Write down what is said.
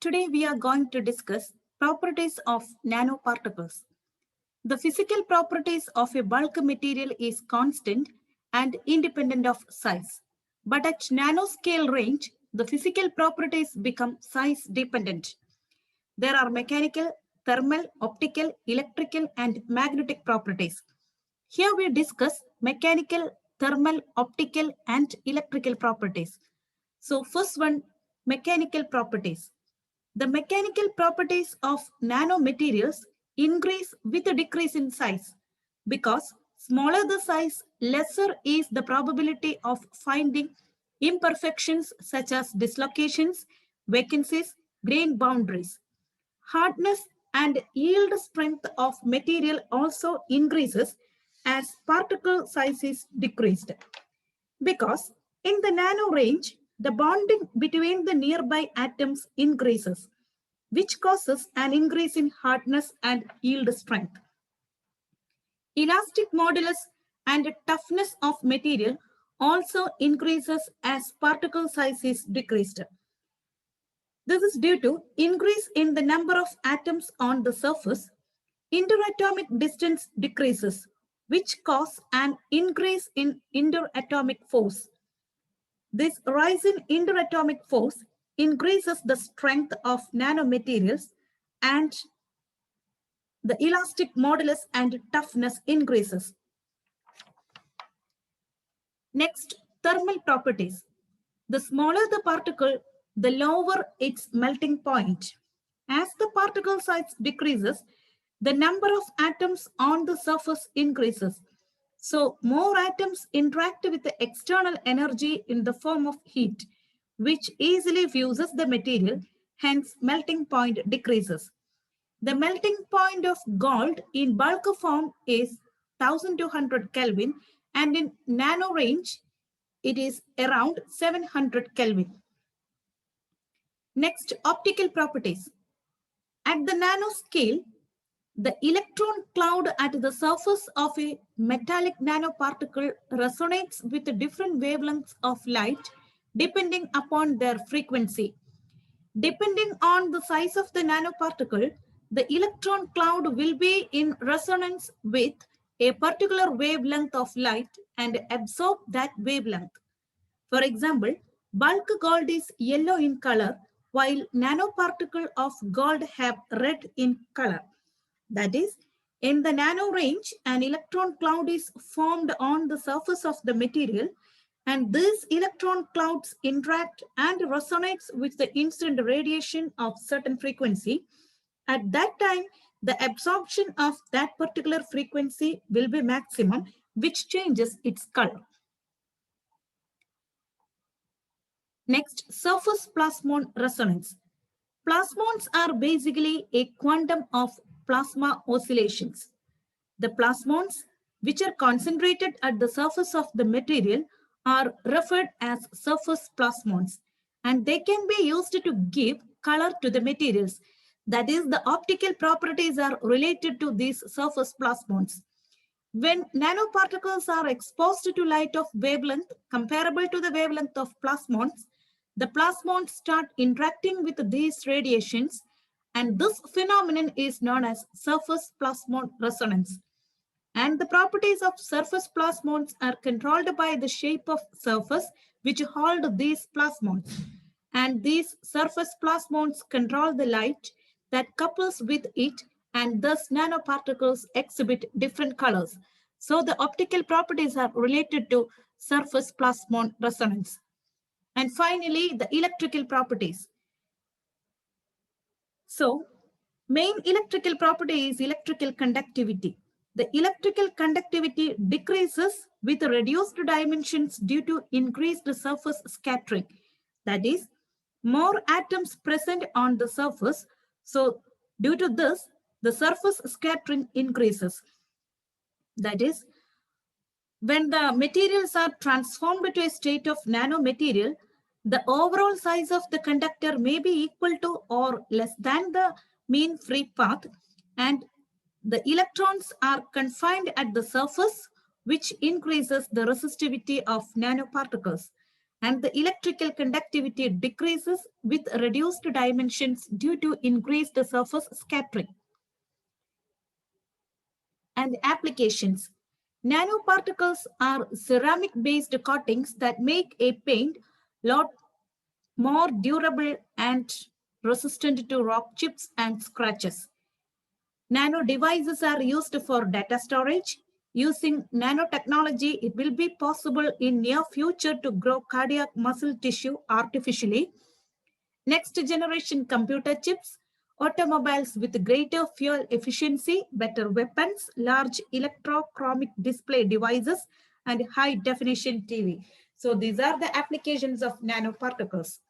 Today we are going to discuss properties of nanoparticles. The physical properties of a bulk material is constant and independent of size. But at nanoscale range, the physical properties become size dependent. There are mechanical, thermal, optical, electrical, and magnetic properties. Here we discuss mechanical, thermal, optical, and electrical properties. So first one, mechanical properties. The mechanical properties of nanomaterials increase with a decrease in size because smaller the size, lesser is the probability of finding imperfections such as dislocations, vacancies, grain boundaries. Hardness and yield strength of material also increases as particle size is decreased. Because in the nano range, the bonding between the nearby atoms increases, which causes an increase in hardness and yield strength. Elastic modulus and toughness of material also increases as particle size is decreased. This is due to increase in the number of atoms on the surface. Interatomic distance decreases, which cause an increase in interatomic force. This rise in interatomic force increases the strength of nanomaterials and the elastic modulus and toughness increases. Next, thermal properties. The smaller the particle, the lower its melting point. As the particle size decreases, the number of atoms on the surface increases. So more atoms interact with the external energy in the form of heat, which easily fuses the material, hence melting point decreases. The melting point of gold in bulk form is 1200 Kelvin and in nano range it is around 700 Kelvin. Next, optical properties. At the nanoscale, the electron cloud at the surface of a metallic nanoparticle resonates with different wavelengths of light depending upon their frequency. Depending on the size of the nanoparticle, the electron cloud will be in resonance with a particular wavelength of light and absorb that wavelength. For example, bulk gold is yellow in color, while nanoparticle of gold have red in color. That is, in the nano range, an electron cloud is formed on the surface of the material, and these electron clouds interact and resonates with the instant radiation of certain frequency. At that time, the absorption of that particular frequency will be maximum, which changes its color. Next, surface plasmon resonance. Plasmons are basically a quantum of plasma oscillations. The plasmons, which are concentrated at the surface of the material, are referred as surface plasmons, and they can be used to give color to the materials. That is, the optical properties are related to these surface plasmons. When nanoparticles are exposed to light of wavelength comparable to the wavelength of plasmons, the plasmons start interacting with these radiations, and this phenomenon is known as surface plasmon resonance. And the properties of surface plasmons are controlled by the shape of surface which hold these plasmons. And these surface plasmons control the light that couples with it, and thus nanoparticles exhibit different colors. So the optical properties are related to surface plasmon resonance. And finally, the electrical properties. So, main electrical property is electrical conductivity. The electrical conductivity decreases with reduced dimensions due to increased surface scattering. That is, more atoms present on the surface. So, due to this, the surface scattering increases. That is, when the materials are transformed to a state of nanomaterial, the overall size of the conductor may be equal to or less than the mean free path, and the electrons are confined at the surface, which increases the resistivity of nanoparticles. and the electrical conductivity decreases with reduced dimensions due to increased surface scattering. And applications. Nanoparticles are ceramic-based coatings that make a paint lot more durable and resistant to rock chips and scratches. Nano devices are used for data storage. Using nanotechnology, it will be possible in near future to grow cardiac muscle tissue artificially. Next generation computer chips, automobiles with greater fuel efficiency, better weapons, large electrochromic display devices, and high definition TV. So these are the applications of nanoparticles.